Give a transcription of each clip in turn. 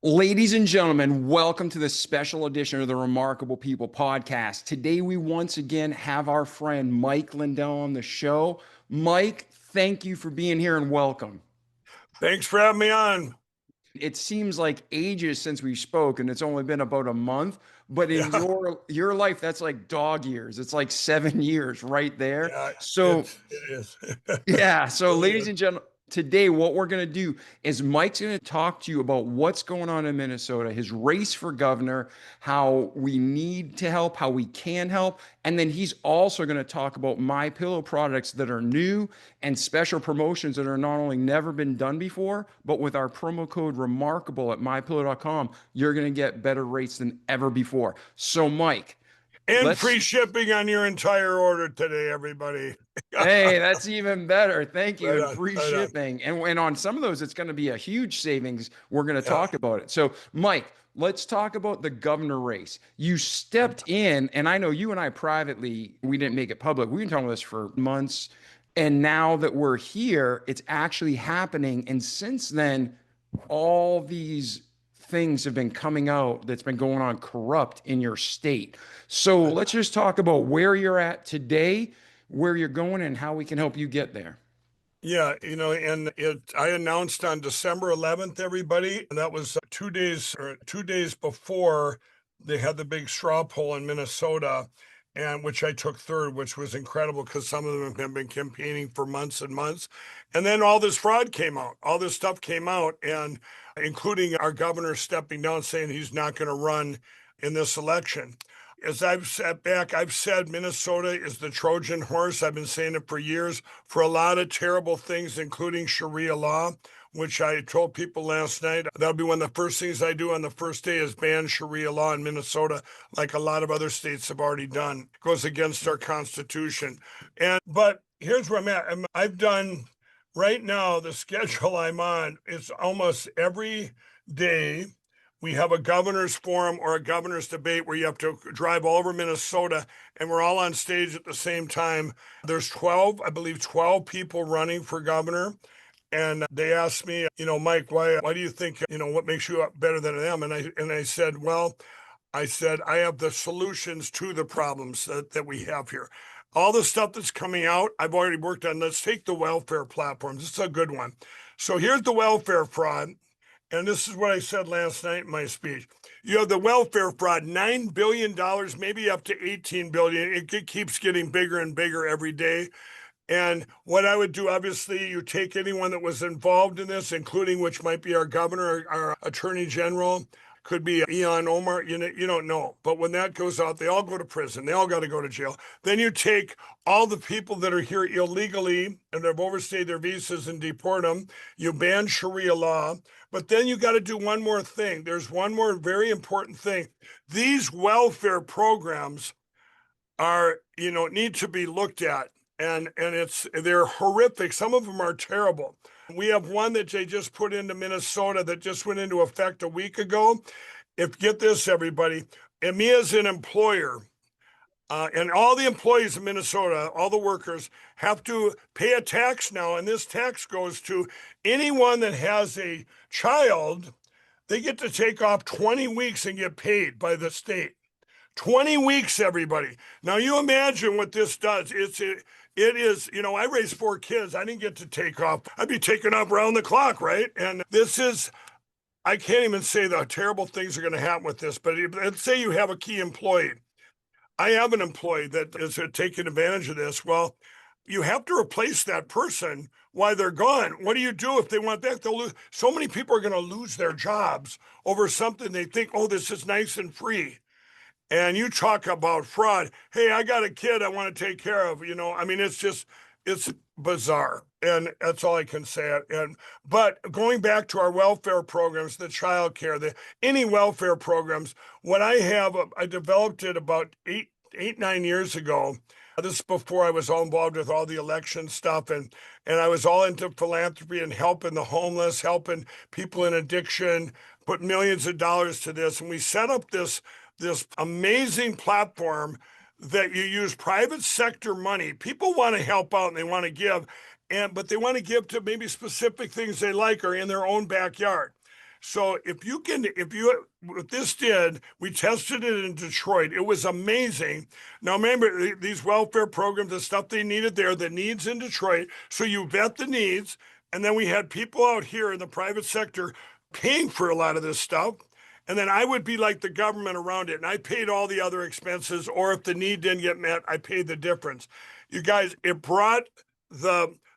Ladies and gentlemen, welcome to the special edition of the Remarkable People podcast. Today, we once again have our friend Mike Lindell on the show. Mike, thank you for being here and welcome. Thanks for having me on. It seems like ages since we spoke, and it's only been about a month. But in Yeah, your life, that's like dog years. It's like 7 years right there. yeah, So it is. yeah. So, Really ladies is. and gentlemen, today what we're going to do is Mike's going to talk to you about what's going on in Minnesota, his race for governor, how we need to help, how we can help. And then he's also going to talk about MyPillow products that are new and special promotions that are not only never been done before, but with our promo code remarkable at mypillow.com, you're going to get better rates than ever before. So, Mike, And let's free shipping on your entire order today, everybody. Hey, that's even better. Thank you. Right And on, free right on. shipping. And on some of those, it's going to be a huge savings. We're going to Yeah, talk about it. So, Mike, let's talk about the governor race. You stepped in, and I know you and I privately, we didn't make it public. We've been talking about this for months. And now that we're here, it's actually happening. And since then, all these things have been coming out that's been going on corrupt in your state. So let's just talk about where you're at today, where you're going, and how we can help you get there. yeah, and I announced on December 11th, everybody, and that was 2 days or 2 days before they had the big straw poll in Minnesota, and which I took third, which was incredible because some of them have been campaigning for months and months. And then all this fraud came out, all this stuff came out, and including our governor stepping down saying he's not going to run in this election. As I've sat back, I've said Minnesota is the Trojan horse. I've been saying it for years for a lot of terrible things, including Sharia law, which I told people last night. That'll be one of the first things I do on the first day is ban Sharia law in Minnesota, like a lot of other states have already done. It goes against our Constitution. But here's where I'm at. I've done right now the schedule I'm on. It's almost every day we have a governor's forum or a governor's debate where you have to drive all over Minnesota and we're all on stage at the same time. There's 12, I believe 12 people running for governor. And they asked me, Mike, why do you think, what makes you better than them? And I said, well, I said, I have the solutions to the problems that we have here. All the stuff that's coming out, I've already worked on. Let's take the welfare platforms. This is a good one. So here's the welfare fraud. And this is what I said last night in my speech. You have the welfare fraud, $9 billion, maybe up to 18 billion. It keeps getting bigger and bigger every day. And what I would do, obviously, you take anyone that was involved in this, including which might be our governor, our attorney general, could be Ian Omar, you don't know. But when that goes out, they all go to prison. They all got to go to jail. Then you take all the people that are here illegally and have overstayed their visas and deport them. You ban Sharia law. But then you got to do one more thing. There's one more very important thing. These welfare programs are, need to be looked at. And they're horrific. Some of them are terrible. We have one that they just put into Minnesota that just went into effect a week ago. Get this, everybody, and me as an employer, and all the employees in Minnesota, all the workers have to pay a tax now. And this tax goes to anyone that has a child. They get to take off 20 weeks and get paid by the state. 20 weeks, everybody. Now you imagine what this does. It is, I raised 4 kids. I didn't get to take off. I'd be taking off around the clock, right? And I can't even say the terrible things are going to happen with this, but let's say you have a key employee. I have an employee that is taking advantage of this. Well, you have to replace that person while they're gone. What do you do if they want back? They'll lose. So many people are going to lose their jobs over something they think, oh, this is nice and free. And you talk about fraud. Hey, I got a kid I want to take care of. It's bizarre. And that's all I can say. But going back to our welfare programs, the child care, any welfare programs, what I developed it about 9 years ago. This is before I was all involved with all the election stuff. And I was all into philanthropy and helping the homeless, helping people in addiction, put millions of dollars to this. And we set up this amazing platform that you use private sector money. People want to help out and they want to give, but they want to give to maybe specific things they like or in their own backyard. So what this did, we tested it in Detroit. It was amazing. Now remember, these welfare programs, the stuff they needed there, the needs in Detroit. So you vet the needs. And then we had people out here in the private sector paying for a lot of this stuff. And then I would be like the government around it. And I paid all the other expenses, or if the need didn't get met, I paid the difference. You guys, it brought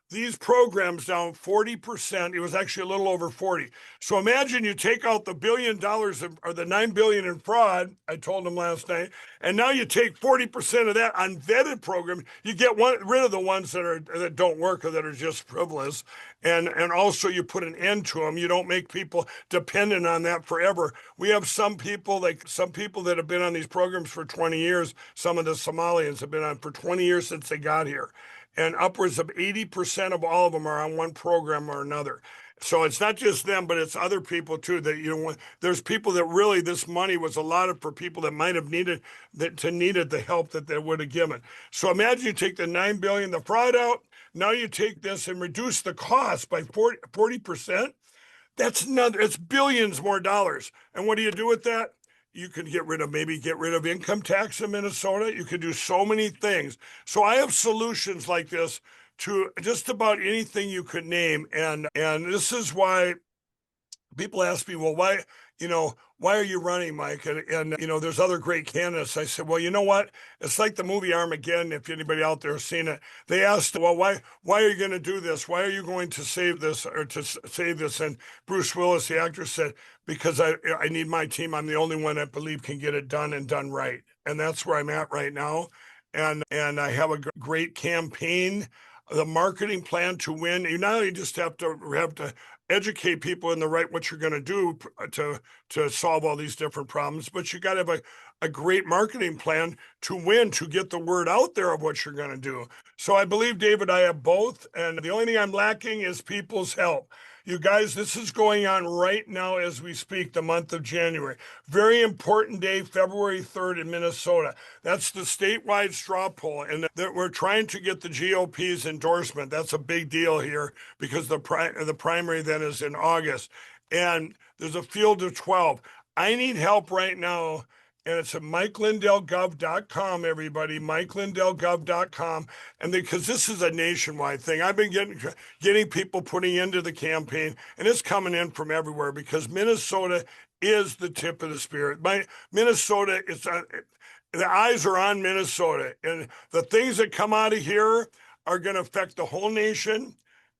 these programs down 40%. It was actually a little over 40. So imagine you take out the $1 billion or the $9 billion in fraud, I told them last night, and now you take 40% of that unvetted program, you get rid of the ones that don't work or that are just frivolous. And also you put an end to them. You don't make people dependent on that forever. We have some people that have been on these programs for 20 years. Some of the Somalians have been on for 20 years since they got here. And upwards of 80% of all of them are on one program or another. So it's not just them, but it's other people too. There's people that really this money was allotted for people that might have needed the help that they would have given. So imagine you take the $9 billion, the fraud out. Now you take this and reduce the cost by 40%. It's billions more dollars. And what do you do with that? You can get rid of income tax in Minnesota. You can do so many things. So I have solutions like this to just about anything you could name. And this is why people ask me, well, why are you running, Mike? And there's other great candidates. I said, well, you know what? It's like the movie Armageddon. If anybody out there has seen it, they asked, well, why are you going to do this? Why are you going to save this or to save this? And Bruce Willis, the actor, said, because I need my team. I'm the only one I believe can get it done and done right. And that's where I'm at right now. And I have a great campaign, the marketing plan to win. You not only just have to educate people in the right what you're going to do to solve all these different problems, but you got to have a great marketing plan to win, to get the word out there of what you're going to do. So I believe, David, I have both, and the only thing I'm lacking is people's help. You guys, this is going on right now as we speak, the month of January. Very important day, February 3rd in Minnesota. That's the statewide straw poll, and we're trying to get the GOP's endorsement. That's a big deal here because the primary then is in August. And there's a field of 12. I need help right now. And it's at MikeLindellGov.com, everybody, MikeLindellGov.com. And because this is a nationwide thing, I've been getting people putting into the campaign, and it's coming in from everywhere because Minnesota is the tip of the spear. Minnesota, the eyes are on Minnesota, and the things that come out of here are going to affect the whole nation.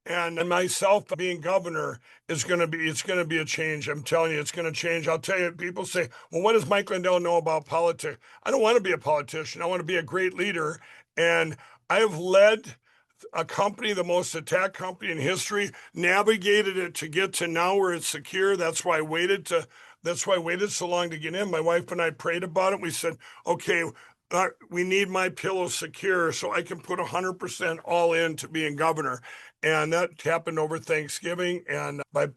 And myself being governor it's going to be a change. I'm telling you, it's going to change. I'll tell you, people say, well, what does Mike Lindell know about politics? I don't want to be a politician. I want to be a great leader. And I have led a company, the most attacked company in history, navigated it to get to now where it's secure. That's why I waited so long to get in. My wife and I prayed about it. We said, okay, we need MyPillow secure so I can put 100% all in to being governor. And that happened over Thanksgiving. And by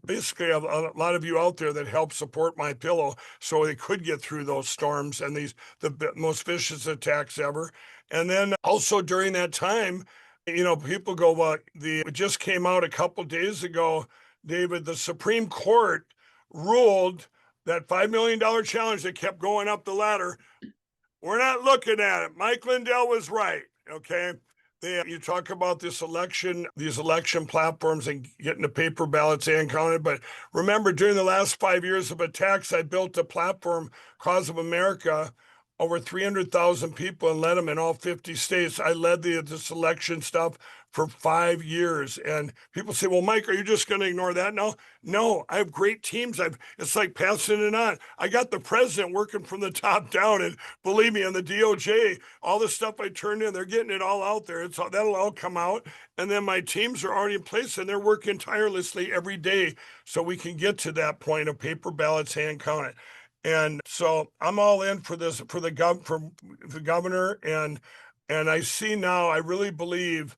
basically a lot of you out there that helped support MyPillow so they could get through those storms and the most vicious attacks ever. And then also during that time, people go, well, it just came out a couple days ago, David, the Supreme Court ruled that $5 million challenge that kept going up the ladder. We're not looking at it. Mike Lindell was right. Okay. You talk about these election platforms and getting the paper ballots and counted. But remember, during the last 5 years of attacks, I built a platform, Cause of America, over 300,000 people and led them in all 50 states. I led this election stuff for 5 years. And people say, well, Mike, are you just going to ignore that now? No, I have great teams. It's like passing it on. I got the president working from the top down. And believe me, on the DOJ, all the stuff I turned in, they're getting it all out there. That'll all come out. And then my teams are already in place and they're working tirelessly every day so we can get to that point of paper ballots, hand counted. And so I'm all in for this, for the governor. And I see now, I really believe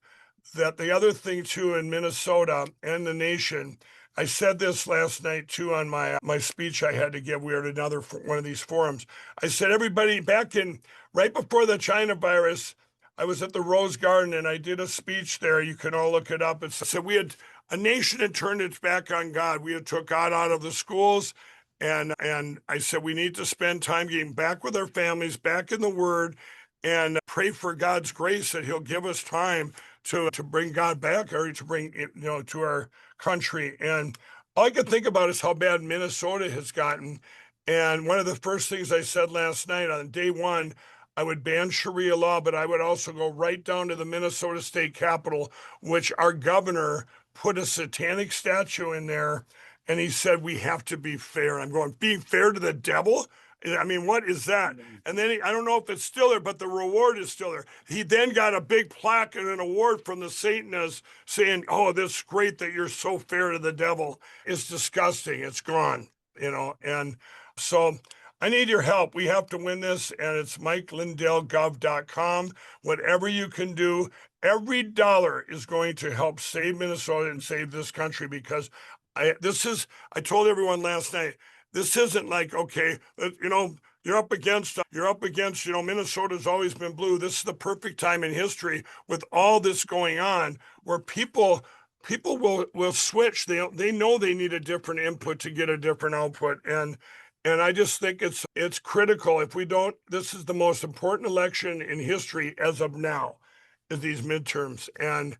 that the other thing too in Minnesota and the nation, I said this last night too on my speech I had to give. We were at another one of these forums. I said, everybody, right before the China virus, I was at the Rose Garden and I did a speech there. You can all look it up. It said a nation had turned its back on God. We had took God out of the schools. And I said, we need to spend time getting back with our families, back in the Word, and pray for God's grace that He'll give us time to bring God back, or to bring it, to our country. And all I could think about is how bad Minnesota has gotten. And one of the first things I said last night on day one, I would ban Sharia law, but I would also go right down to the Minnesota State Capitol, which our governor put a satanic statue in there. And he said, we have to be fair. I'm going, being fair to the devil? I mean, what is that? And then I don't know if it's still there, but the reward is still there. He then got a big plaque and an award from the Satanists saying, oh, this is great that you're so fair to the devil. It's disgusting. It's gone, And so I need your help. We have to win this, and it's MikeLindellGov.com. Whatever you can do, every dollar is going to help save Minnesota and save this country, because I told everyone last night, this isn't like, okay, you're up against, Minnesota's always been blue. This is the perfect time in history with all this going on where people will switch. They know they need a different input to get a different output. And I just think it's critical. If we don't, this is the most important election in history as of now, is these midterms. And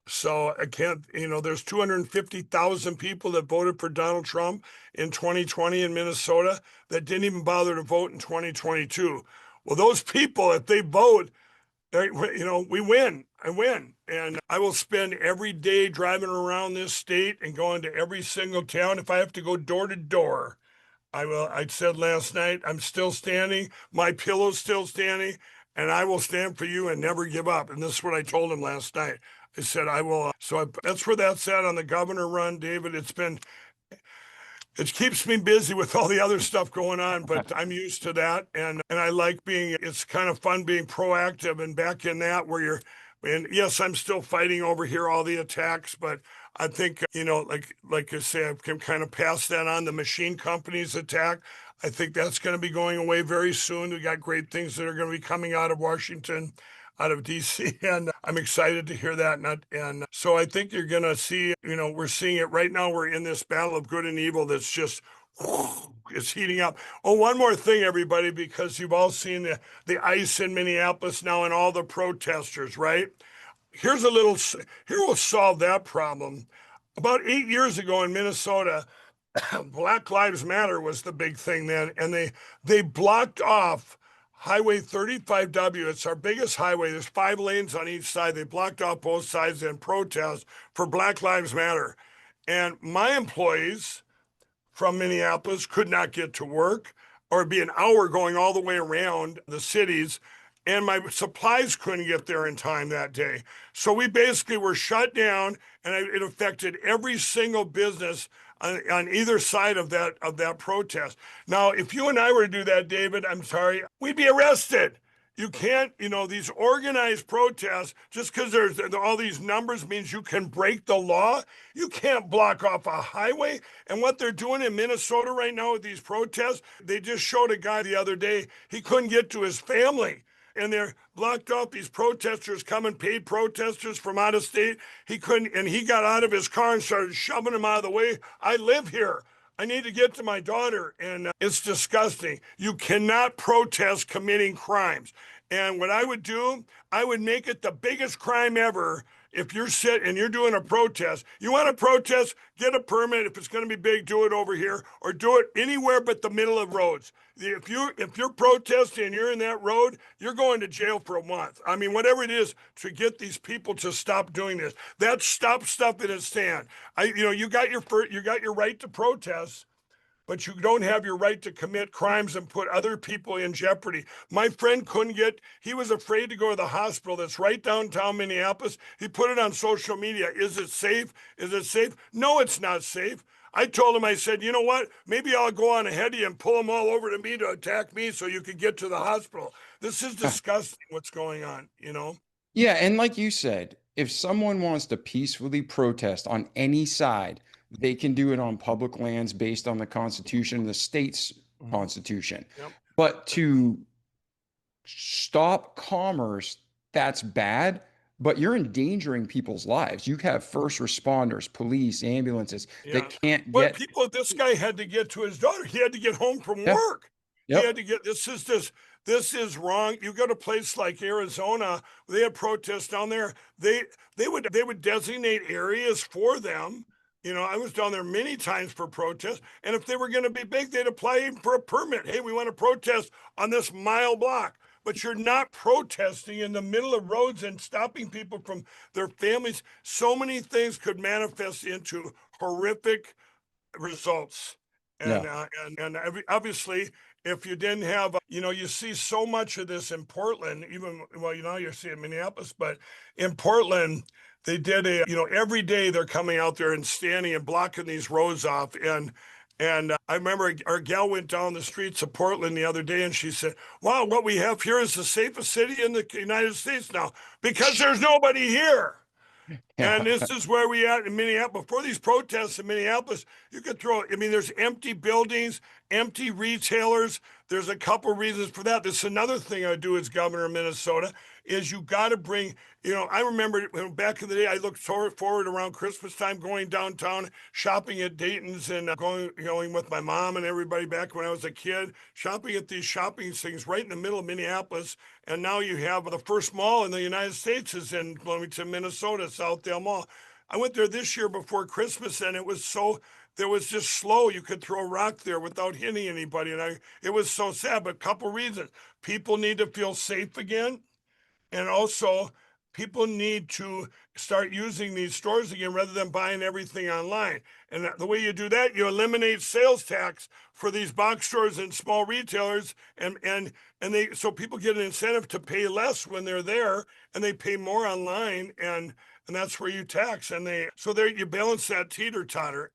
so I can't, there's 250,000 people that voted for Donald Trump in 2020 in Minnesota that didn't even bother to vote in 2022. Well, those people, if they vote, we win. I win. And I will spend every day driving around this state and going to every single town. If I have to go door to door, I will. I said last night, I'm still standing. MyPillow's still standing, and I will stand for you and never give up. And this is what I told him last night. I said, I will. That's where that's at on the governor run, David. It keeps me busy with all the other stuff going on, but I'm used to that. And I like it's kind of fun being proactive and back in that and yes, I'm still fighting over here, all the attacks, but I think, like I say, I can kind of pass that on. The machine companies attack, I think that's going to be going away very soon. We got great things that are going to be coming out of Washington, out of DC, and I'm excited to hear that. And so I think you're going to see, we're seeing it right now. We're in this battle of good and evil that's just, it's heating up. Oh, one more thing, everybody, because you've all seen the ice in Minneapolis now and all the protesters, right? Here will solve that problem. About 8 years ago in Minnesota, Black Lives Matter was the big thing then, and they blocked off Highway 35W. It's our biggest highway. There's 5 lanes on each side. They blocked off both sides in protest for Black Lives Matter. And my employees from Minneapolis could not get to work, or it'd be an hour going all the way around the cities. And my supplies couldn't get there in time that day. So we basically were shut down, and it affected every single business on either side of that protest. Now, if you and I were to do that, David, I'm sorry, we'd be arrested. You can't, these organized protests, just because there's all these numbers means you can break the law. You can't block off a highway. And what they're doing in Minnesota right now with these protests, they just showed a guy the other day, he couldn't get to his family. And they're blocked off, these protesters coming, paid protesters from out of state. He couldn't, and he got out of his car and started shoving them out of the way. I live here. I need to get to my daughter. And it's disgusting. You cannot protest committing crimes. And what I would do, I would make it the biggest crime ever. If you're and you're doing a protest, you want to protest, get a permit. If it's going to be big, do it over here, or do it anywhere but the middle of roads. If you're protesting and you're in that road, you're going to jail for a month. I mean, whatever it is to get these people to stop doing this. That's stop stuff in its stand. You got your right to protest, but you don't have your right to commit crimes and put other people in jeopardy. My friend he was afraid to go to the hospital that's right downtown Minneapolis. He put it on social media. Is it safe? Is it safe? No, it's not safe. I told him, I said, you know what? Maybe I'll go on ahead of you and pull them all over to me to attack me so you could get to the hospital. This is disgusting what's going on, Yeah, and like you said, if someone wants to peacefully protest on any side, they can do it on public lands based on the Constitution, the state's Constitution. Yep. But to stop commerce, that's bad. but you're endangering people's lives. You have first responders, police, ambulances Yeah. that can't But get. people, this guy had to get to his daughter. He had to get home from Yeah. work. He had Yep. to get, this is wrong. You go to a place like Arizona, they had protests down there. They would designate areas for them. I was down there many times for protests. And if they were going to be big, they'd apply for a permit. Hey, we want to protest on this mile block. But you're not protesting in the middle of roads and stopping people from their families. So many things could manifest into horrific results. And Yeah. obviously, if you didn't have, you see so much of this in Portland. Even well, you're seeing Minneapolis, but in Portland, they did every day they're coming out there and standing and blocking these roads off. And I remember our gal went down the streets of Portland the other day, and she said, "Wow, what we have here is the safest city in the United States now because there's nobody here." Yeah. And this is where we at in Minneapolis. Before these protests in Minneapolis, you could there's empty buildings, empty retailers. There's a couple reasons for that. This is another thing I do as governor of Minnesota is you got to bring, I remember back in the day, I looked forward around Christmas time, going downtown, shopping at Dayton's and going with my mom and everybody back when I was a kid, shopping at these shopping things right in the middle of Minneapolis. And now you have the first mall in the United States is in Bloomington, Minnesota, Southdale Mall. I went there this year before Christmas, and there was just slow. You could throw a rock there without hitting anybody. And it was so sad, but a couple reasons. People need to feel safe again. And also, people need to start using these stores again rather than buying everything online. And the way you do that, you eliminate sales tax for these box stores and small retailers, so people get an incentive to pay less when they're there, and they pay more online, and that's where you tax, and there you balance that teeter totter,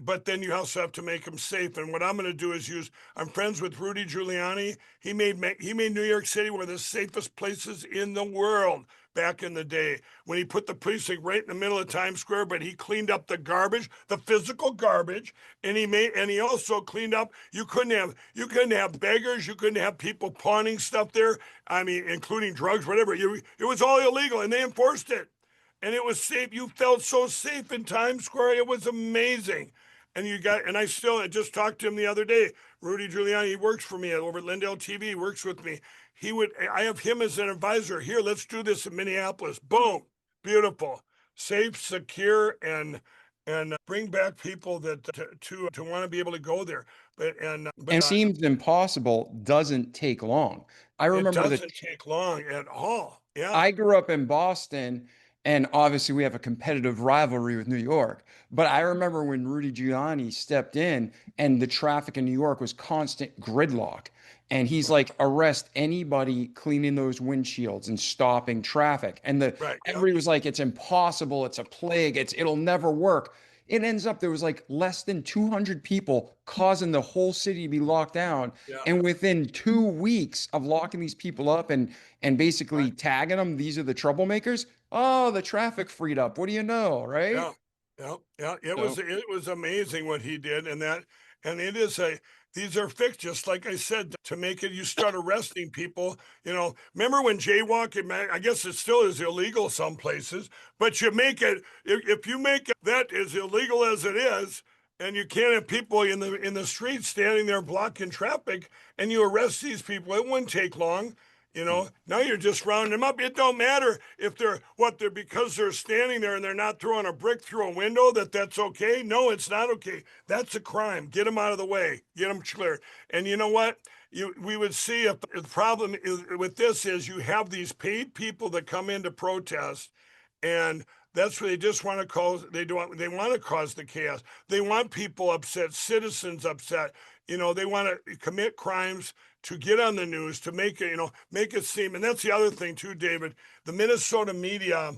but then you also have to make them safe. And what I'm going to do is I'm friends with Rudy Giuliani. He made New York City one of the safest places in the world back in the day when he put the precinct right in the middle of Times Square, but he cleaned up the garbage, the physical garbage, and he also cleaned up. You couldn't have beggars, you couldn't have people pawning stuff there. I mean, including drugs, whatever. It was all illegal, and they enforced it. And it was safe. You felt so safe in Times Square. It was amazing. And I just talked to him the other day. Rudy Giuliani, he works for me over at Lindell TV. He works with me. I have him as an advisor. Here, let's do this in Minneapolis. Boom, beautiful, safe, secure, and bring back people that to want to be able to go there. And seems impossible doesn't take long. I It remember that doesn't take long at all. Yeah, I grew up in Boston, and obviously we have a competitive rivalry with New York. But I remember when Rudy Giuliani stepped in, and the traffic in New York was constant gridlock. And he's like, arrest anybody cleaning those windshields and stopping traffic. And right. Yeah, everybody was like, it's impossible. It's a plague. It'll never work. It ends up there was like less than 200 people causing the whole city to be locked down. yeah. And within 2 weeks of locking these people up and basically Right. tagging them, these are the troublemakers. Oh, the traffic freed up. What do you know, right? Yeah, yeah, yeah. So, It was amazing what he did, and it is these are fixed, just like I said, to make it. You start arresting people. Remember when jaywalking? I guess it still is illegal some places, but you make it if you make it that as illegal as it is, and you can't have people in the street standing there blocking traffic, and you arrest these people. It wouldn't take long. Now you're just rounding them up. It don't matter if they're because they're standing there and they're not throwing a brick through a window that's okay. No, it's not okay. That's a crime. Get them out of the way. Get them cleared. And you know what? We would see if the problem with this is you have these paid people that come in to protest, and that's where they just want to cause. They want to cause the chaos. They want people upset, citizens upset. They want to commit crimes to get on the news, to make it seem. And that's the other thing too, David. The Minnesota media,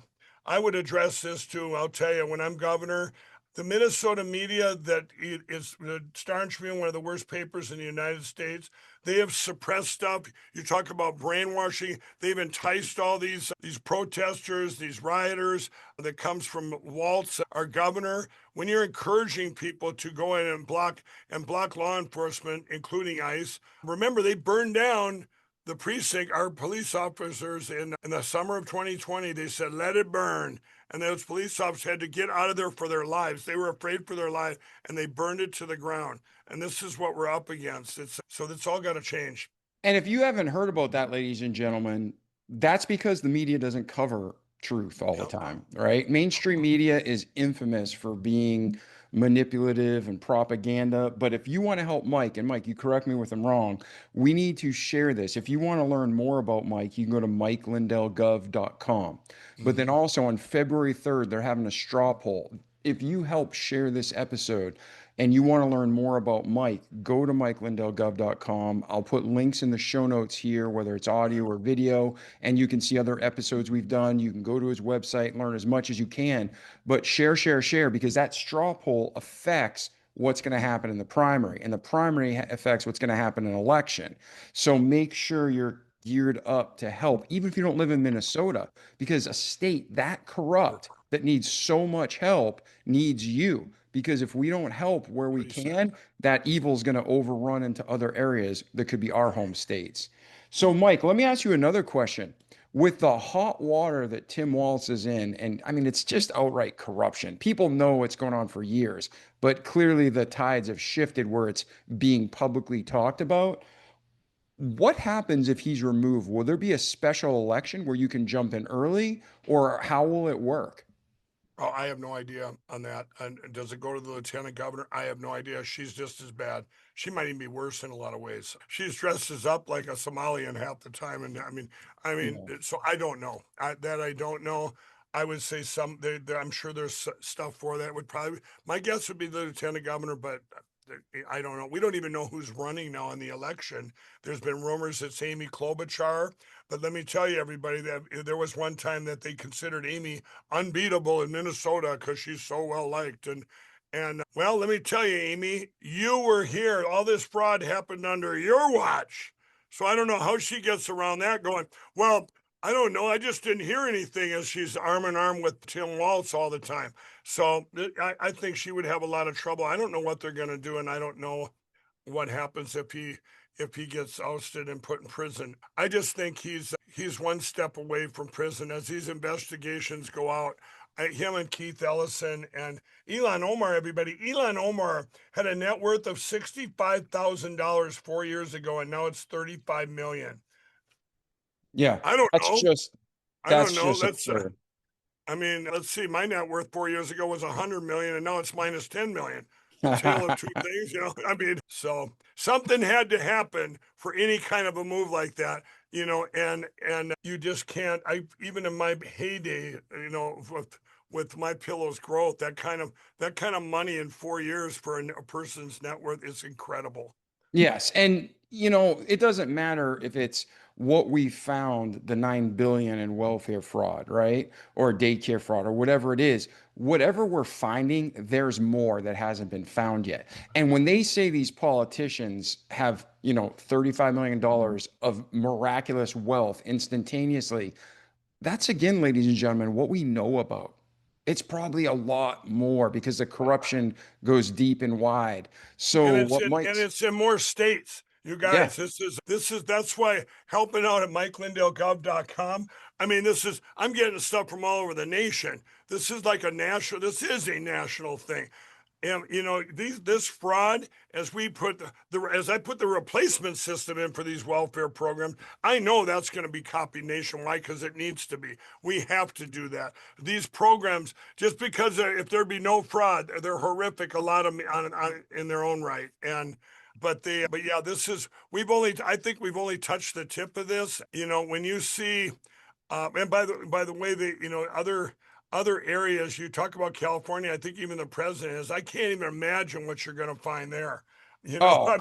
I would address this too. I'll tell you, when I'm governor, the Minnesota media that is the Star and Tribune, one of the worst papers in the United States. They have suppressed stuff. You talk about brainwashing. They've enticed all these protesters, these rioters that comes from Waltz, our governor. When you're encouraging people to go in and block law enforcement, including ICE, remember they burned down the precinct, our police officers in the summer of 2020, they said, let it burn. And those police officers had to get out of there for their lives. They were afraid for their life and they burned it to the ground. And this is what we're up against. So that's all got to change. And if you haven't heard about that, ladies and gentlemen, that's because the media doesn't cover truth all the Yep. time, right? Mainstream media is infamous for being manipulative and propaganda. But if you want to help Mike, and Mike, you correct me if I'm wrong, we need to share this. If you want to learn more about Mike, you can go to mikelindellgov.com. But then Mm-hmm. also on February 3rd, they're having a straw poll. If you help share this episode, and you want to learn more about Mike, go to mikelindellgov.com. I'll put links in the show notes here, whether it's audio or video, and you can see other episodes we've done. You can go to his website and learn as much as you can, but share, share, share, because that straw poll affects what's going to happen in the primary, and the primary affects what's going to happen in an election. So make sure you're geared up to help, even if you don't live in Minnesota, because a state that corrupt, that needs so much help, needs you. Because if we don't help where we can, that evil is going to overrun into other areas that could be our home states. So, Mike, let me ask you another question. With the hot water that Tim Walz is in, and I mean, it's just outright corruption. People know what's going on for years, but clearly the tides have shifted where it's being publicly talked about. What happens if he's removed? Will there be a special election where you can jump in early, or how will it work? Oh, I have no idea on that. And does it go to the lieutenant governor? I have no idea. She's just as bad. She might even be worse in a lot of ways. She's dresses up like a Somalian half the time, and Yeah. so I don't know. I don't know. I would say I'm sure there's stuff for that. Would probably my guess would be the lieutenant governor, but I don't know. We don't even know who's running now in the election. There's been rumors it's Amy Klobuchar, but let me tell you, everybody, that there was one time that they considered Amy unbeatable in Minnesota because she's so well liked. And well, let me tell you, Amy, you were here. All this fraud happened under your watch. So I don't know how she gets around that going, well, I don't know. I just didn't hear anything as she's arm in arm with Tim Walz all the time. So I think she would have a lot of trouble. I don't know what they're going to do, and I don't know what happens if he gets ousted and put in prison. I just think he's one step away from prison as these investigations go out. Him and Keith Ellison and Elon Omar, everybody. Elon Omar had a net worth of $65,000 4 years ago, and now it's 35 million. Yeah, I don't that's know. just I don't that's know. just absurd. I mean, let's see. My net worth 4 years ago was 100 million, and now it's minus 10 million. A tale of two things, you know. I mean, so something had to happen for any kind of a move like that, you know. And you just can't. I even in my heyday, you know, with my pillow's growth, that kind of money in 4 years for a person's net worth is incredible. Yes, and it doesn't matter if it's what we found, the 9 billion in welfare fraud, right? Or daycare fraud or whatever it is. Whatever we're finding, there's more that hasn't been found yet. And when they say these politicians have, $35 million of miraculous wealth instantaneously, that's again, ladies and gentlemen, what we know about. It's probably a lot more because the corruption goes deep and wide. So what And Mike's, it's in more states. You yeah. guys, that's why helping out at MikeLindellGov.com. I mean, I'm getting stuff from all over the nation. This is a national thing. And this fraud, as we put as I put the replacement system in for these welfare programs, I know that's going to be copied nationwide because it needs to be. We have to do that. These programs, just because if there be no fraud, they're horrific. A lot of in their own right. But yeah, I think we've only touched the tip of this. You know, when you see, and by the way, other areas you talk about California, I think even the president is. I can't even imagine what you're going to find there. You know, Oh,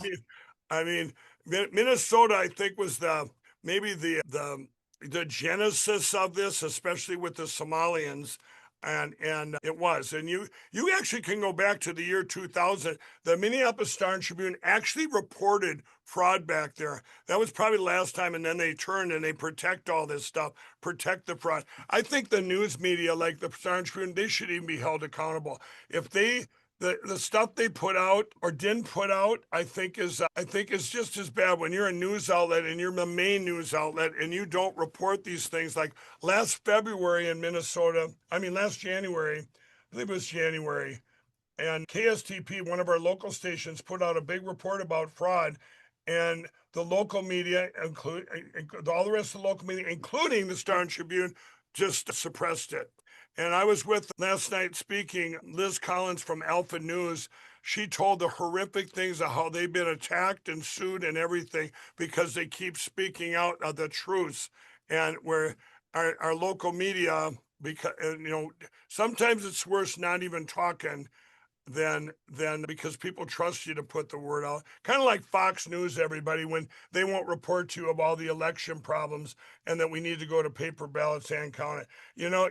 I mean, Minnesota, I think was maybe the genesis of this, especially with the Somalians. And it was, and you actually can go back to the year 2000. The Minneapolis Star and Tribune actually reported fraud back there. That was probably the last time, and then they turned and they protect all this stuff, protect the fraud. I think the news media, like the Star and Tribune, they should even be held accountable if they the stuff they put out or didn't put out, I think is just as bad when you're a news outlet and you're the main news outlet and you don't report these things. Like last February in Minnesota, last January, I believe it was January, and KSTP, one of our local stations, put out a big report about fraud, and the local media, include all the rest of the local media, including the Star and Tribune, just suppressed it. And I was with last night speaking Liz Collins from Alpha News. She told the horrific things of how they've been attacked and sued and everything because they keep speaking out of the truths. And where our local media, because sometimes it's worse not even talking than because people trust you to put the word out. Kind of like Fox News, everybody, when they won't report to you of all the election problems and that we need to go to paper ballots and count it.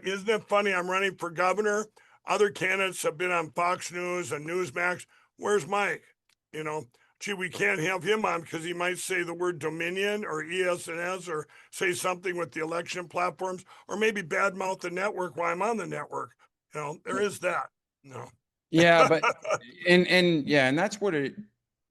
Isn't it funny? I'm running for governor. Other candidates have been on Fox News and Newsmax. Where's Mike? You know, Gee, we can't have him on because he might say the word Dominion or ES&S or say something with the election platforms or maybe badmouth the network while I'm on the network. There is that. No. Yeah, but and that's what it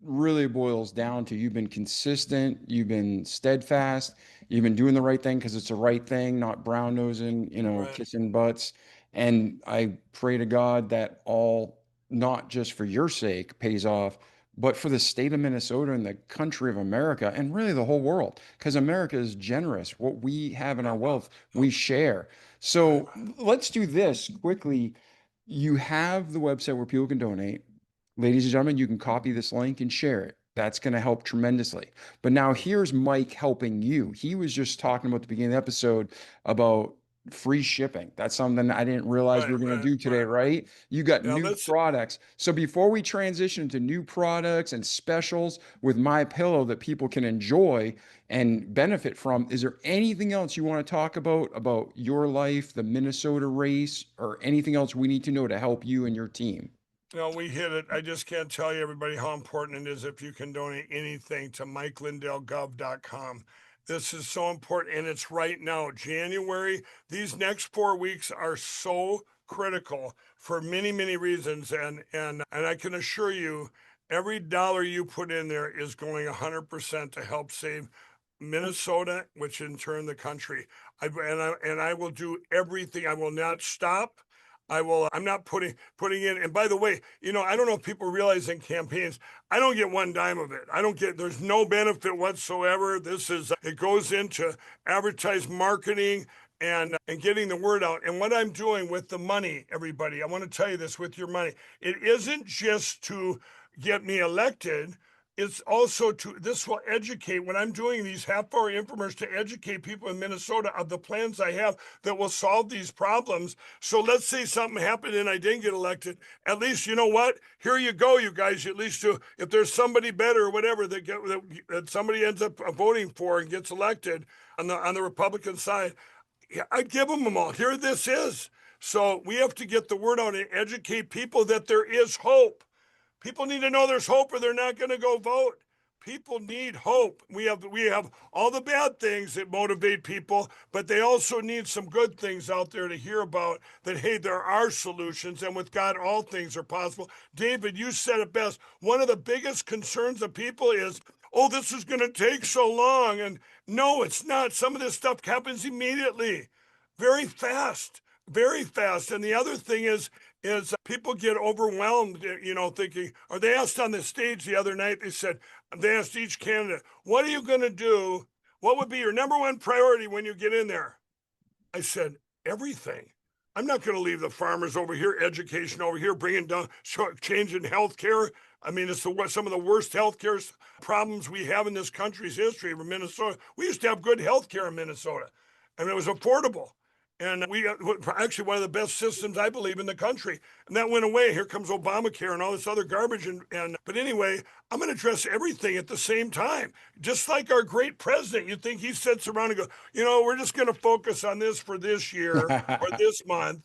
really boils down to. You've been consistent, you've been steadfast, you've been doing the right thing because it's the right thing, not brown nosing, Right. kissing butts. And I pray to God that all, not just for your sake, pays off, but for the state of Minnesota and the country of America and really the whole world. Because America is generous. What we have in our wealth, we share. Right. So let's do this quickly. You have the website where people can donate. Ladies and gentlemen, you can copy this link and share it. That's going to help tremendously. But now here's Mike helping you. He was just talking about the beginning of the episode about free shipping. That's something I didn't realize we Right. were going to Right. do today, Right. right? You got Yeah. new Let's. products. So before we transition to new products and specials with MyPillow that people can enjoy and benefit from, is there anything else you want to talk about your life, the Minnesota race, or anything else we need to know to help you and your team? We hit it. I just can't tell you, everybody, how important it is if you can donate anything to MikeLindellGov.com. This is so important, and it's right now, January. These next 4 weeks are so critical for many, many reasons, and I can assure you, every dollar you put in there is going 100% to help save Minnesota, which in turn the country. I will do everything. I will not stop. I'm not putting in. And by the way, I don't know if people realize in campaigns, I don't get one dime of it. I don't get. There's no benefit whatsoever. It goes into advertised marketing and getting the word out. And what I'm doing with the money, everybody, I want to tell you this: with your money, it isn't just to get me elected. It's also this will educate when I'm doing these half-hour infomercials to educate people in Minnesota of the plans I have that will solve these problems. So let's say something happened and I didn't get elected. At least you know what? Here you go, you guys. At least if there's somebody better or whatever that somebody ends up voting for and gets elected on the Republican side, yeah, I'd give them all. Here this is. So we have to get the word out and educate people that there is hope. People need to know there's hope or they're not going to go vote. People need hope. We have all the bad things that motivate people, but they also need some good things out there to hear about that, hey, there are solutions, and with God, all things are possible. David, you said it best. One of the biggest concerns of people is, oh, this is going to take so long. And no, it's not. Some of this stuff happens immediately, very fast, very fast. And the other thing is people get overwhelmed, thinking, or they asked on the stage the other night, they asked each candidate, what are you going to do? What would be your number one priority when you get in there? I said, everything. I'm not going to leave the farmers over here, education over here, bringing down, changing healthcare. It's some of the worst healthcare problems we have in this country's history. In Minnesota, we used to have good healthcare in Minnesota, and it was affordable. And we actually one of the best systems, I believe, in the country. And that went away. Here comes Obamacare and all this other garbage. But anyway, I'm going to address everything at the same time. Just like our great president, you think he sits around and goes, we're just going to focus on this for this year or this month.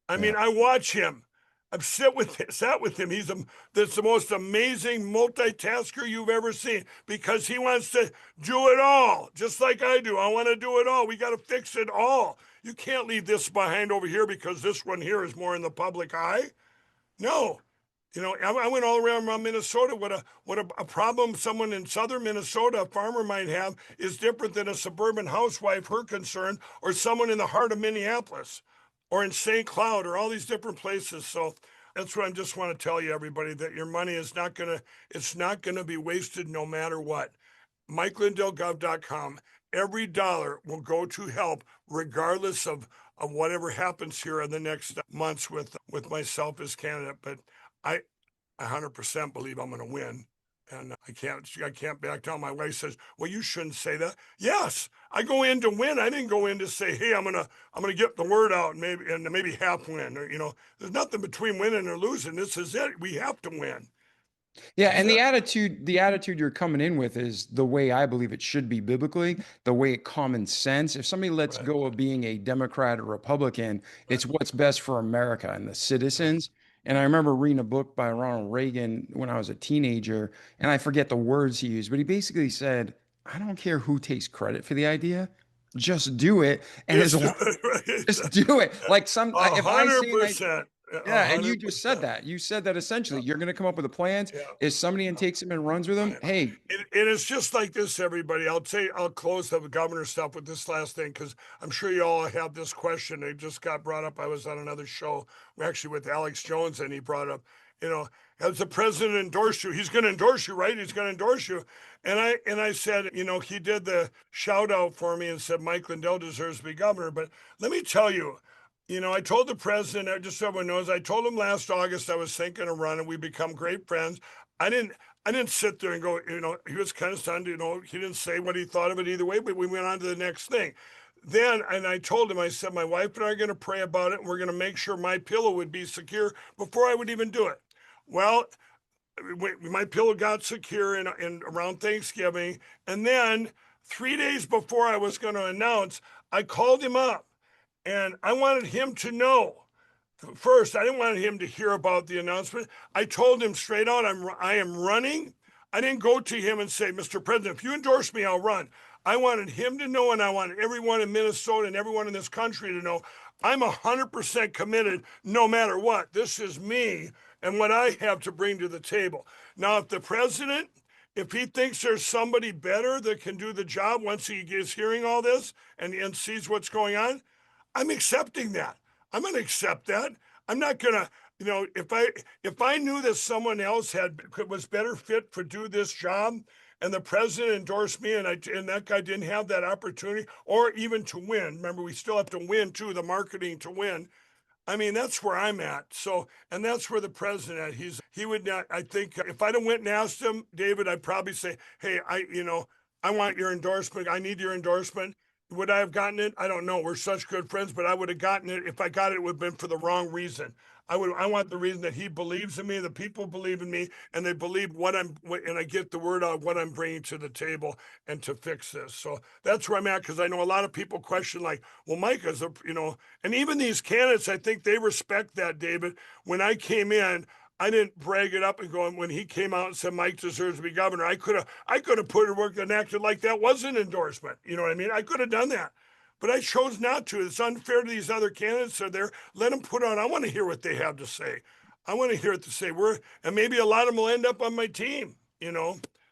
Yeah. I watch him. I've sat with him. That's the most amazing multitasker you've ever seen because he wants to do it all, just like I do. I want to do it all. We got to fix it all. You can't leave this behind over here because this one here is more in the public eye. No, I went all around Minnesota. A problem someone in southern Minnesota, a farmer might have, is different than a suburban housewife, her concern, or someone in the heart of Minneapolis, or in St. Cloud, or all these different places. So that's what I just want to tell you, everybody, that your money is not gonna, it's not gonna be wasted no matter what. MikeLindellGov.com. Every dollar will go to help, regardless of whatever happens here in the next months with myself as candidate. But I 100% believe I'm going to win. And I can't back down. My wife says, "Well, you shouldn't say that." Yes, I go in to win. I didn't go in to say, "Hey, I'm gonna get the word out and maybe half win." Or there's nothing between winning or losing. This is it. We have to win. Yeah, This is and it. the attitude you're coming in with is the way I believe it should be biblically, the way it common sense. If somebody lets Right. go of being a Democrat or Republican, Right. it's what's best for America and the Right. citizens. And I remember reading a book by Ronald Reagan when I was a teenager, and I forget the words he used, but he basically said, "I don't care who takes credit for the idea, just do it." And as Just do long it. just do it. Like A if I hundred say an idea, percent. A yeah, and you hundred just said percent. that. You said that essentially Yeah. you're going to come up with the plans. Yeah. If somebody and Yeah. takes them and runs with them, Right. hey, And it's just like this, everybody. I'll close the governor stuff with this last thing because I'm sure you all have this question. It just got brought up. I was on another show, actually with Alex Jones, and he brought up, you know, has the president endorsed you? He's going to endorse you, right? He's going to endorse you. And I said, he did the shout out for me and said Mike Lindell deserves to be governor. But let me tell you, I told the president, just so everyone knows, I told him last August I was thinking of running. We become great friends. I didn't I didn't sit there and go, he was kind of stunned, he didn't say what he thought of it either way, but we went on to the next thing. Then, and I told him, I said, my wife and I are going to pray about it, and we're going to make sure my pillow would be secure before I would even do it. Well, my pillow got secure in around Thanksgiving. And then 3 days before I was going to announce, I called him up and I wanted him to know. First, I didn't want him to hear about the announcement. I told him straight out, I am running. I didn't go to him and say, "Mr. President, if you endorse me, I'll run." I wanted him to know, and I wanted everyone in Minnesota and everyone in this country to know I'm 100% committed no matter what. This is me and what I have to bring to the table. Now, if the president, if he thinks there's somebody better that can do the job once he is hearing all this and sees what's going on, I'm accepting that. I'm going to accept that. I'm not going to, if I knew that someone else was better fit for do this job, and the president endorsed me, and that guy didn't have that opportunity, or even to win. Remember, we still have to win too. The marketing to win. I mean, that's where I'm at. So, and that's where the president, he would not, I think if I'd have went and asked him, David, I'd probably say, "Hey, I want your endorsement. I need your endorsement." Would I have gotten it? I don't know. We're such good friends, but I would have gotten it. If I got it, it would have been for the wrong reason. I want the reason that he believes in me, the people believe in me, and they believe and I get the word out what I'm bringing to the table and to fix this. So that's where I'm at, because I know a lot of people question, like, well, Mike is and even these candidates, I think they respect that, David. When I came in, I didn't brag it up and go. And when he came out and said Mike deserves to be governor, I could have put it work and acted like that was an endorsement. You know what I mean? I could have done that, but I chose not to. It's unfair to these other candidates that are there. Let them put on. I want to hear what they have to say. I want to hear what to say. And maybe a lot of them will end up on my team.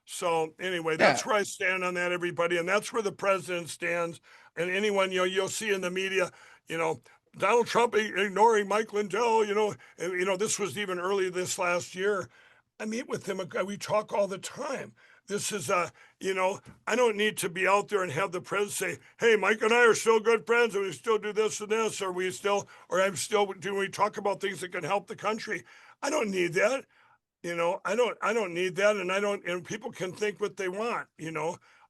So anyway, yeah, that's where I stand on that, everybody, and that's where the president stands. And anyone you'll see in the media, you know, Donald Trump ignoring Mike Lindell, and this was even early this last year. I meet with him. We talk all the time. This is I don't need to be out there and have the president say, "Hey, Mike and I are still good friends, and we still do this and this, do we talk about things that can help the country?" I don't need that. I don't need that, and people can think what they want.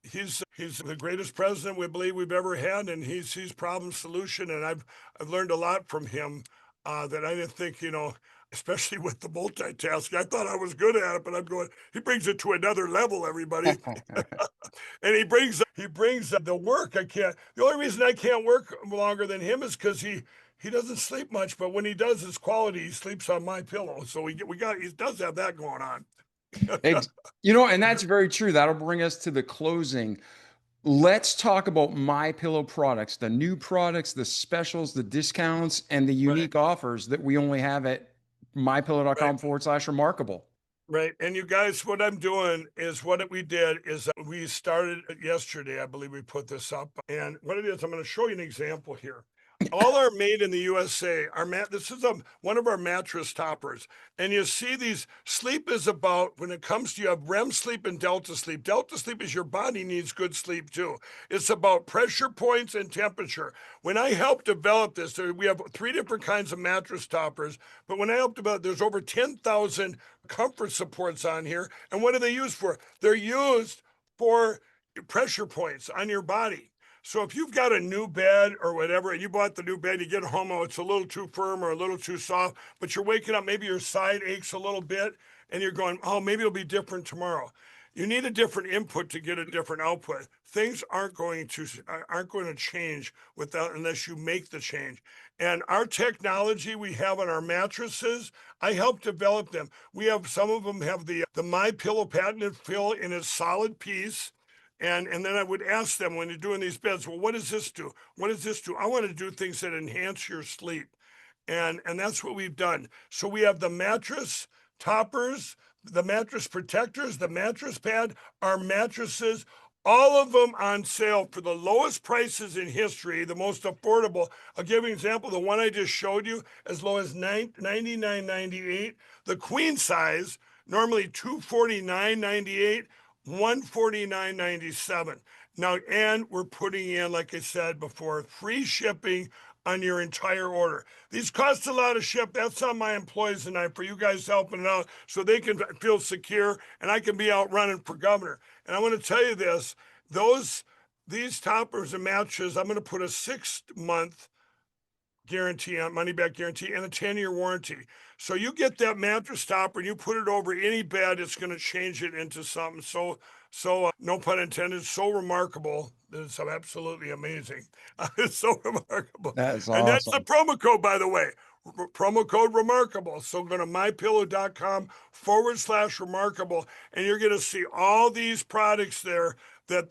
He's the greatest president we believe we've ever had, and he sees problem solution, and I've learned a lot from him that I didn't think, especially with the multitasking. I thought I was good at it, but I'm going. He brings it to another level, everybody, and he brings the work. I can't. The only reason I can't work longer than him is because he doesn't sleep much, but when he does, his quality. He sleeps on my pillow, so he does have that going on. ex- and that's very true. That'll bring us to the closing. Let's talk about MyPillow products, the new products, the specials, the discounts, and the Right. unique offers that we only have at mypillow.com Right. /remarkable. Right. And you guys, what I'm doing is what we did is we started yesterday. I believe we put this up. And what it is, I'm going to show you an example here. All are made in the USA. This is one of our mattress toppers. And you see these sleep is about, when it comes to, you have REM sleep and delta sleep. Delta sleep is your body needs good sleep too. It's about pressure points and temperature. When I helped develop this, we have 3 different kinds of mattress toppers. But when I helped develop, there's over 10,000 comfort supports on here. And what are they used for? They're used for pressure points on your body. So if you've got a new bed or whatever, and you bought the new bed, you get home, oh, it's a little too firm or a little too soft, but you're waking up, maybe your side aches a little bit, and you're going, oh, maybe it'll be different tomorrow. You need a different input to get a different output. Things aren't going to change unless you make the change. And our technology we have on our mattresses, I helped develop them. We have some of them have the MyPillow patented fill in a solid piece. And then I would ask them when you're doing these beds, well, what does this do? What does this do? I want to do things that enhance your sleep. And that's what we've done. So we have the mattress toppers, the mattress protectors, the mattress pad, our mattresses, all of them on sale for the lowest prices in history, the most affordable. I'll give you an example. The one I just showed you, as low as $99.98. The queen size, normally $249.98. $149.97. Now, and we're putting in, like I said before, free shipping on your entire order. These cost a lot of ship. That's on my employees and I, for you guys helping out so they can feel secure and I can be out running for governor. And I want to tell you this, these toppers and mattresses, I'm going to put a 6-month guarantee on money back guarantee and a 10-year warranty. So you get that mattress topper and you put it over any bed, it's going to change it into something so no pun intended, so remarkable. It's absolutely amazing. It's so remarkable. That is And that's the awesome. promo code, by the way. Promo code remarkable. So go to mypillow.com /remarkable, and you're going to see all these products there with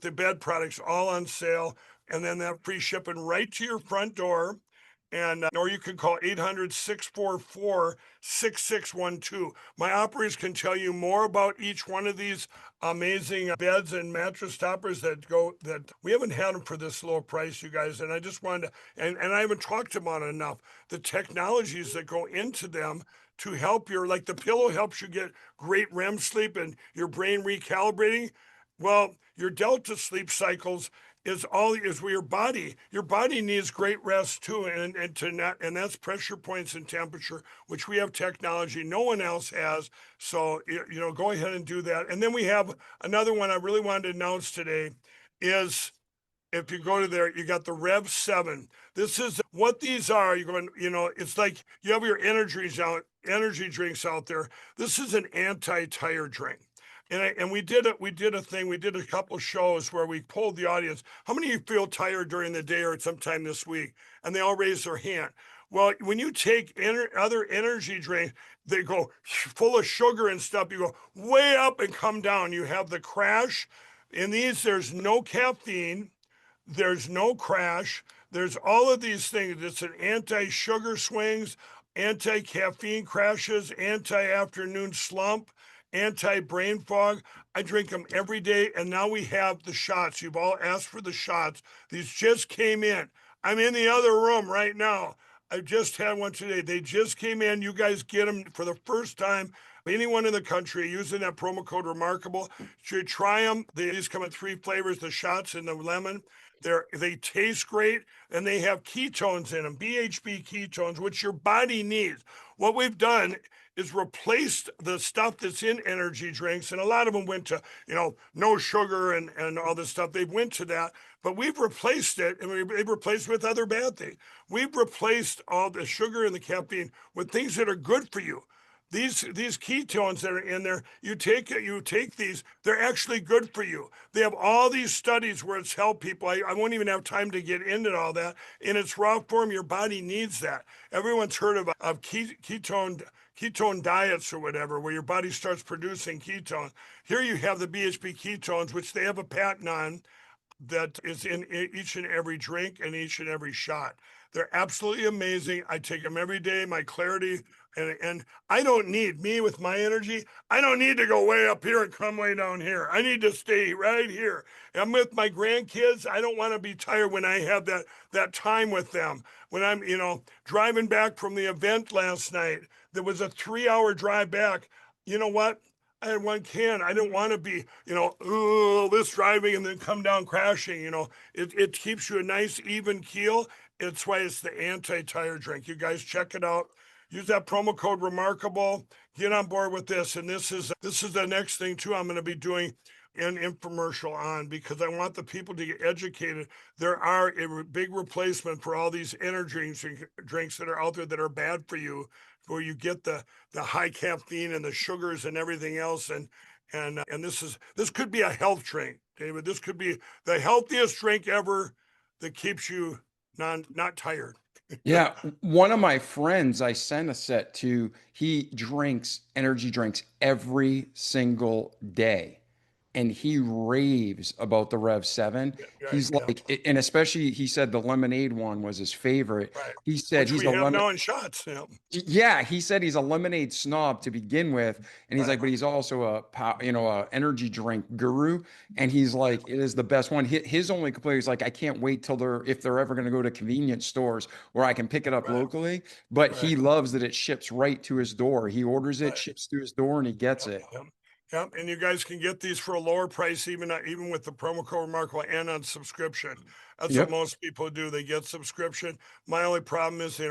the bed products all on sale, and then that free shipping right to your front door. And or you can call 800-644-6612. My operators can tell you more about each one of these amazing beds and mattress toppers that we haven't had them for this low price, you guys. And I just wanted to, and I haven't talked about it enough. The technologies that go into them to help like the pillow helps you get great REM sleep and your brain recalibrating. Well, your delta sleep cycles is where your body needs great rest too, and that's pressure points and temperature, which we have technology no one else has. So go ahead and do that. And then we have another one I really wanted to announce today is, if you go to there, you got the Rev 7. This is what these are. You're going, it's like you have your energy drinks out there. This is an anti-tire drink. And we did a thing. We did a couple shows where we polled the audience. How many of you feel tired during the day or sometime this week? And they all raised their hand. Well, when you take other energy drinks, they go full of sugar and stuff. You go way up and come down. You have the crash. In these, there's no caffeine. There's no crash. There's all of these things. It's an anti-sugar swings, anti-caffeine crashes, anti-afternoon slump, anti-brain fog. I drink them every day. And now we have the shots. You've all asked for the shots. These just came in. I'm in the other room right now. I just had one today. They just came in. You guys get them for the first time. Anyone in the country using that promo code remarkable should try them. These come in 3 flavors, the shots and the lemon. They taste great, and they have ketones in them, BHB ketones, which your body needs. What we've done is replaced the stuff that's in energy drinks, and a lot of them went to, no sugar and all this stuff. They went to that, but we've replaced it, and we've replaced with other bad things. We've replaced all the sugar and the caffeine with things that are good for you. These ketones that are in there, you take these, they're actually good for you. They have all these studies where it's helped people. I won't even have time to get into all that. In its raw form, your body needs that. Everyone's heard of ketone diets or whatever, where your body starts producing ketones. Here you have the BHB ketones, which they have a patent on, that is in each and every drink and each and every shot. They're absolutely amazing. I take them every day. My clarity, and I don't need me with my energy. I don't need to go way up here and come way down here. I need to stay right here. I'm with my grandkids. I don't want to be tired when I have that time with them. When I'm, driving back from the event last night, there was a 3 hour drive back. You know what? I had one can. I didn't want to be, oh, this driving and then come down crashing. It keeps you a nice even keel. It's why it's the anti-tire drink. You guys check it out. Use that promo code Remarkable. Get on board with this. And this is the next thing too. I'm going to be doing an infomercial on, because I want the people to get educated. There are a big replacement for all these energy drinks that are out there that are bad for you, where you get the high caffeine and the sugars and everything else. And this could be a health drink, David. This could be the healthiest drink ever that keeps you not tired. Yeah, one of my friends I sent a set to, he drinks energy drinks every single day. And he raves about the Rev 7. Right, He's yeah, like, and especially he said the lemonade one was his favorite. right. He said Which he's we a have lemon. now in shots. Yeah, Yeah, he said he's a lemonade snob to begin with, and he's right, like, but he's also a energy drink guru, and he's like, it is the best one. His only complaint is like, I can't wait till if they're ever going to go to convenience stores where I can pick it up right, locally. But right, he loves that it ships right to his door. He orders it, right. ships to his door, and he gets Yep, it. yep. Yep, and you guys can get these for a lower price, even with the promo code Remarkable and on subscription. That's what Yep. most people do. They get subscription. My only problem is,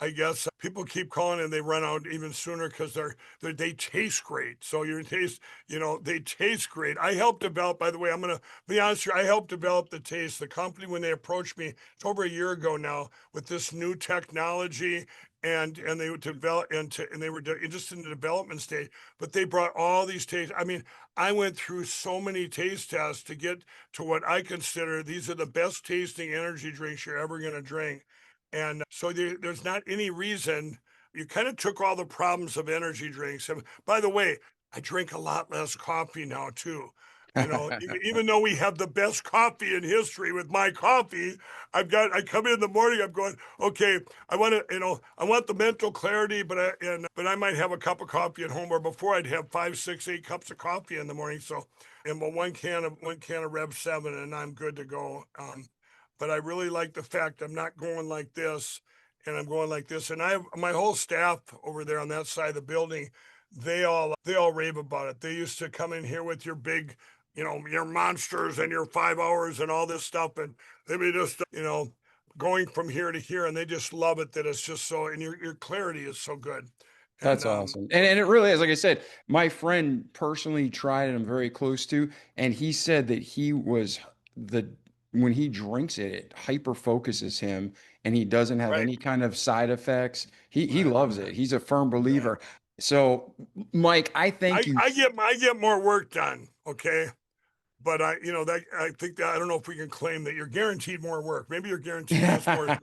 I guess people keep calling and they run out even sooner because they taste great. So they taste great. I helped develop. By the way, I'm gonna be honest here. I helped develop the taste. The company, when they approached me, it's over a year ago now, with this new technology, and they develop and they were just in the development stage, but they brought all these tastes. I mean, I went through so many taste tests to get to what I consider these are the best tasting energy drinks you're ever going to drink. And so there's not any reason. You kind of took all the problems of energy drinks. And by the way, I drink a lot less coffee now too. Even though we have the best coffee in history with my coffee, I come in the morning, I'm going, okay, I want the mental clarity, but I might have a cup of coffee at home, where before I'd have 5, 6, 8 cups of coffee in the morning. So, and but one can of Rev 7, and I'm good to go. But I really like the fact I'm not going like this, and I'm going like this. And I have my whole staff over there on that side of the building. They all rave about it. They used to come in here with your big, your monsters and your 5 hours and all this stuff, and they be just, going from here to here, and they just love it, that it's just so, and your clarity is so good. And That's awesome. And it really is. Like I said, my friend personally tried it, I'm very close to, and he said that the when he drinks it, it hyper focuses him and he doesn't have right, any kind of side effects. He right, loves it. He's a firm right. believer. So, Mike, I thank I you. I get I get more work done. Okay. But I think that I don't know if we can claim that you're guaranteed more work. Maybe you're guaranteed just more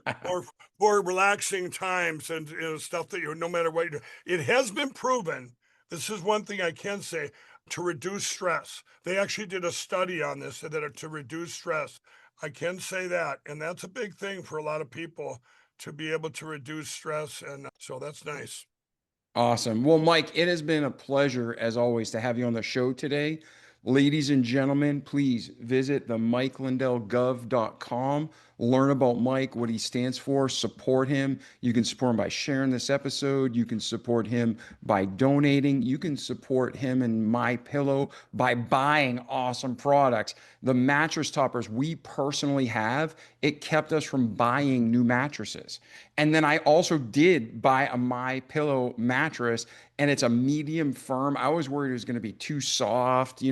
more relaxing times, and stuff that no matter what you do. It has been proven. This is one thing I can say, to reduce stress. They actually did a study on this, that to reduce stress. I can say that, and that's a big thing for a lot of people, to be able to reduce stress, and so that's nice. Awesome. Well, Mike, it has been a pleasure, as always, to have you on the show today. Ladies and gentlemen, please visit the MikeLindellGov.com. Learn about Mike, what he stands for, support him. You can support him by sharing this episode. You can support him by donating. You can support him and MyPillow by buying awesome products. The mattress toppers we personally have, it kept us from buying new mattresses. And then I also did buy a MyPillow mattress, and it's a medium firm. I was worried it was going to be too soft,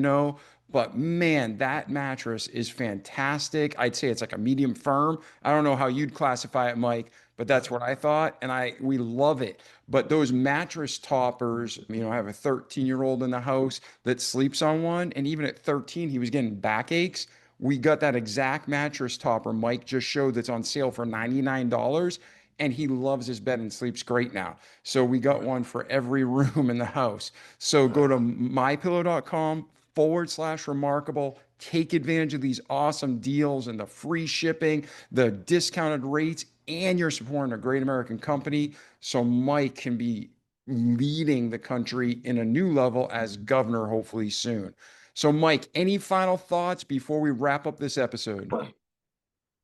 but man, that mattress is fantastic. I'd say it's like a medium firm. I don't know how you'd classify it, Mike, but that's what I thought, and we love it. But those mattress toppers, I have a 13-year-old in the house that sleeps on one, and even at 13, he was getting backaches. We got that exact mattress topper Mike just showed that's on sale for $99, and he loves his bed and sleeps great now. So we got Right, one for every room in the house. So go right. to mypillow.com/remarkable. Take advantage of these awesome deals and the free shipping, the discounted rates, and you're supporting a great American company. So Mike can be leading the country in a new level as governor, hopefully soon. So, Mike, any final thoughts before we wrap up this episode?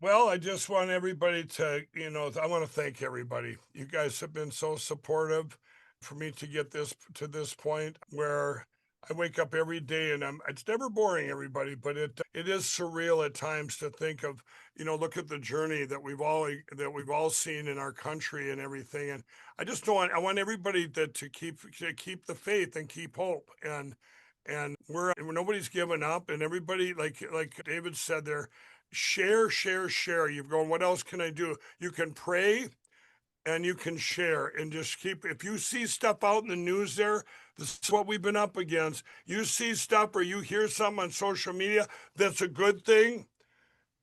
Well, I just want everybody to, I want to thank everybody. You guys have been so supportive for me to get this to this point where I wake up every day and it's never boring, everybody, but it is surreal at times to think of, look at the journey that we've all seen in our country and everything. And I want everybody to keep the faith and keep hope. And nobody's given up, and everybody, like David said there, share, share, share. You're going, what else can I do? You can pray and you can share and just if you see stuff out in the news there, this is what we've been up against. You see stuff or you hear something on social media that's a good thing,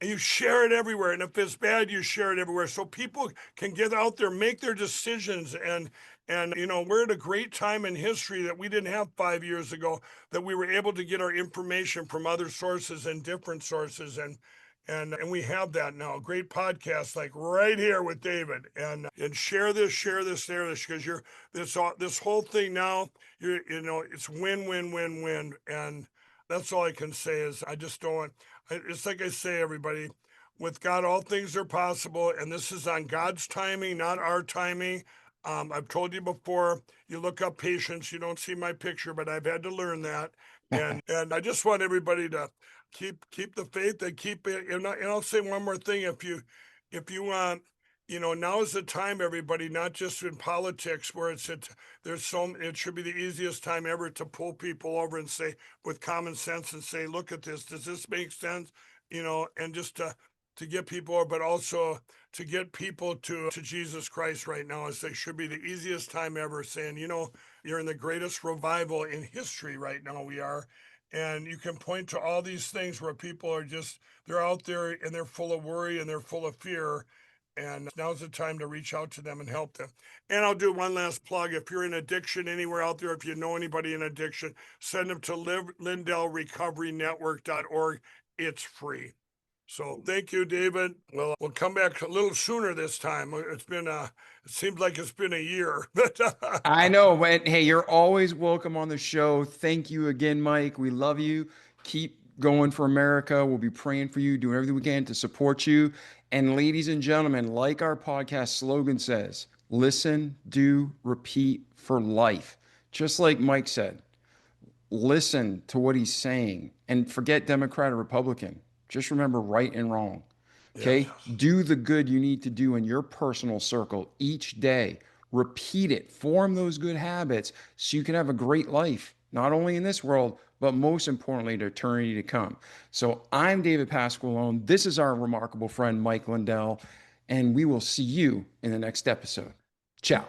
and you share it everywhere. And if it's bad, you share it everywhere so people can get out there, make their decisions. And we're at a great time in history that we didn't have 5 years ago, that we were able to get our information from other sources and different sources. And we have that now. Great podcast like right here with David. And share this, because this whole thing now, it's win, win, win, win. And that's all I can say is I just don't want, it's like I say, everybody, with God, all things are possible. And this is on God's timing, not our timing. I've told you before, you look up patience, you don't see my picture, but I've had to learn that. And I just want everybody to keep the faith and keep it. And I'll say one more thing. If you want, now is the time, everybody, not just in politics where it should be the easiest time ever to pull people over and say, with common sense, and say, look at this. Does this make sense? And just to get people, but also to get people to Jesus Christ right now, as they should be the easiest time ever, saying, you're in the greatest revival in history right now. We are. And you can point to all these things where people are they're out there and they're full of worry and they're full of fear. And now's the time to reach out to them and help them. And I'll do one last plug. If you're in addiction anywhere out there, if you know anybody in addiction, send them to LindellRecoveryNetwork.org. It's free. So thank you, David. Well, we'll come back a little sooner this time. It seems like it's been a year. I know, but hey, you're always welcome on the show. Thank you again, Mike. We love you. Keep going for America. We'll be praying for you, doing everything we can to support you. And ladies and gentlemen, like our podcast slogan says, listen, do, repeat for life. Just like Mike said, listen to what he's saying and forget Democrat or Republican. Just remember right and wrong. Yes. Okay? Do the good you need to do in your personal circle each day. Repeat it. Form those good habits so you can have a great life, not only in this world, but most importantly, to eternity to come. So I'm David Pasqualone. This is our remarkable friend, Mike Lindell, and we will see you in the next episode. Ciao.